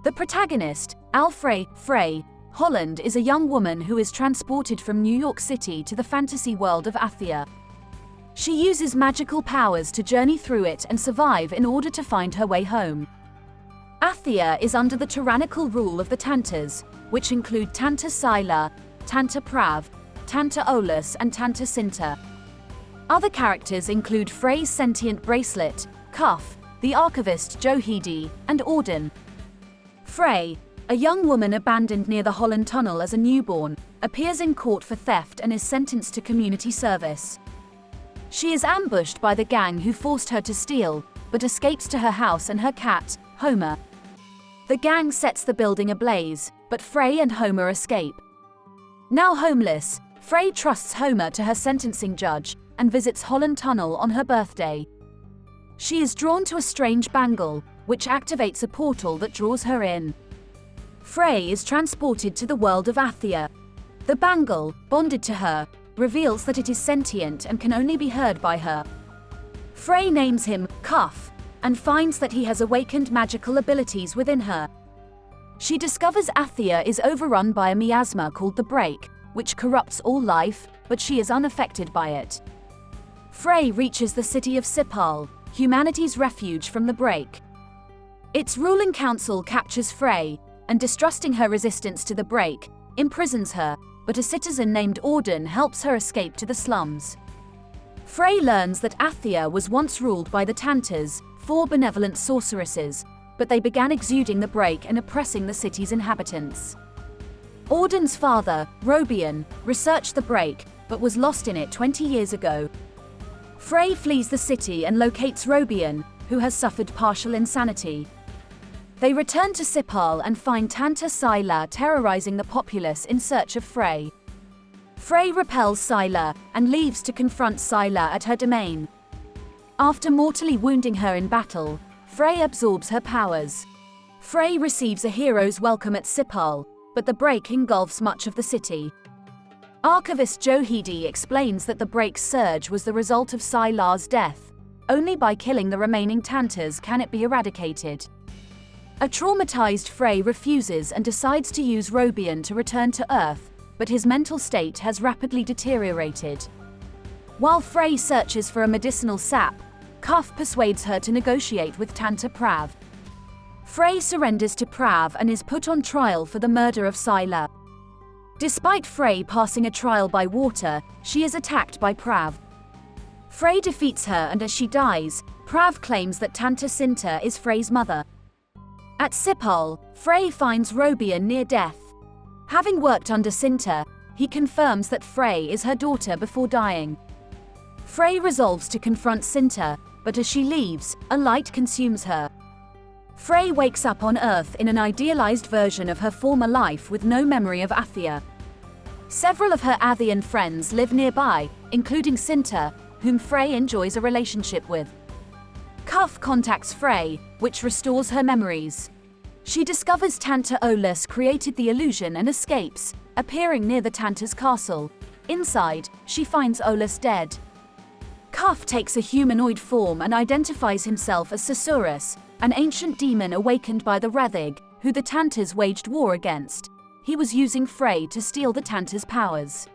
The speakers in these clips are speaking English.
The protagonist, Frey Holland, is a young woman who is transported from New York City to the fantasy world of Athia. She uses magical powers to journey through it and survive in order to find her way home. Athia is under the tyrannical rule of the Tantas, which include Tanta Scylla, Tanta Prav, Tanta Olus and Tanta Cinta. Other characters include Frey's sentient bracelet, Cuff, the archivist Johidi, and Auden. Frey, a young woman abandoned near the Holland Tunnel as a newborn, appears in court for theft and is sentenced to community service. She is ambushed by the gang who forced her to steal, but escapes to her house and her cat, Homer. The gang sets the building ablaze, but Frey and Homer escape. Now homeless, Frey trusts Homer to her sentencing judge and visits Holland Tunnel on her birthday. She is drawn to a strange bangle, which activates a portal that draws her in. Frey is transported to the world of Athia. The bangle, bonded to her, reveals that it is sentient and can only be heard by her. Frey names him Cuff and finds that he has awakened magical abilities within her. She discovers Athia is overrun by a miasma called the Break, which corrupts all life, but she is unaffected by it. Frey reaches the city of Sipal, humanity's refuge from the Break. Its ruling council captures Frey, and distrusting her resistance to the Break, imprisons her, but a citizen named Auden helps her escape to the slums. Frey learns that Athia was once ruled by the Tantas, 4 benevolent sorceresses, but they began exuding the Break and oppressing the city's inhabitants. Auden's father, Robian, researched the Break, but was lost in it 20 years ago. Frey flees the city and locates Robian, who has suffered partial insanity. They return to Sipal and find Tanta Scylla terrorizing the populace in search of Frey. Frey repels Scylla and leaves to confront Scylla at her domain. After mortally wounding her in battle, Frey absorbs her powers. Frey receives a hero's welcome at Sipal, but the Break engulfs much of the city. Archivist Johidi explains that the Break's surge was the result of Scylla's death. Only by killing the remaining Tantas can it be eradicated. A traumatized Frey refuses and decides to use Robian to return to Earth, but his mental state has rapidly deteriorated. While Frey searches for a medicinal sap, Cuff persuades her to negotiate with Tanta Prav. Frey surrenders to Prav and is put on trial for the murder of Scylla. Despite Frey passing a trial by water, she is attacked by Prav. Frey defeats her, and as she dies, Prav claims that Tanta Cinta is Frey's mother. At Sipal, Frey finds Robian near death. Having worked under Cinta, he confirms that Frey is her daughter before dying. Frey resolves to confront Cinta, but as she leaves, a light consumes her. Frey wakes up on Earth in an idealized version of her former life with no memory of Athia. Several of her Athian friends live nearby, including Cinta, whom Frey enjoys a relationship with. Cuff contacts Frey, which restores her memories. She discovers Tanta Olus created the illusion and escapes, appearing near the Tanta's castle. Inside, she finds Olus dead. Cuff takes a humanoid form and identifies himself as Susurrus, an ancient demon awakened by the Rethig, who the Tantas waged war against. He was using Frey to steal the Tantas' powers.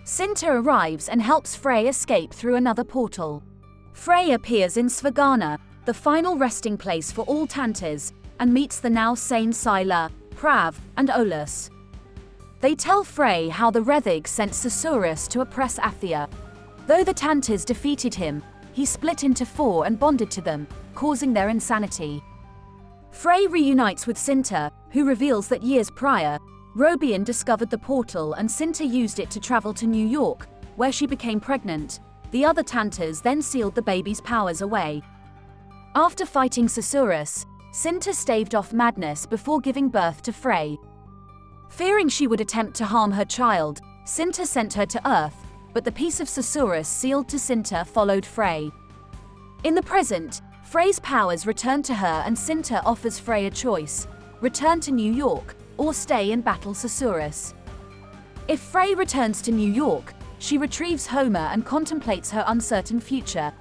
Cinta arrives and helps Frey escape through another portal. Frey appears in Svagana, the final resting place for all Tantas, and meets the now sane Scylla, Prav, and Olus. They tell Frey how the Rethig sent Susurrus to oppress Athia. Though the Tantas defeated him, he split into 4 and bonded to them, causing their insanity. Frey reunites with Cinta, who reveals that years prior, Robian discovered the portal and Cinta used it to travel to New York, where she became pregnant. The other Tantas then sealed the baby's powers away. After fighting Susurrus, Cinta staved off madness before giving birth to Frey. Fearing she would attempt to harm her child, Cinta sent her to Earth, but the piece of Susurrus sealed to Cinta followed Frey. In the present, Frey's powers return to her and Cinta offers Frey a choice: return to New York, or stay and battle Susurrus. If Frey returns to New York, she retrieves Homer and contemplates her uncertain future.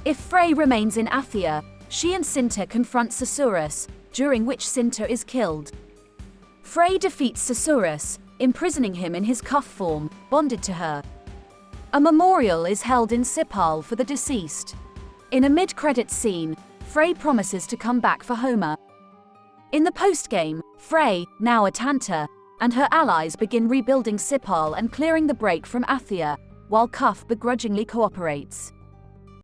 If Frey remains in Athia, she and Cinta confront Susurrus, during which Cinta is killed. Frey defeats Susurrus, imprisoning him in his cuff form, bonded to her. A memorial is held in Sipal for the deceased. In a mid-credits scene, Frey promises to come back for Homer. In the postgame, Frey, now a Tanta, and her allies begin rebuilding Sipal and clearing the break from Athia, while Cuff begrudgingly cooperates.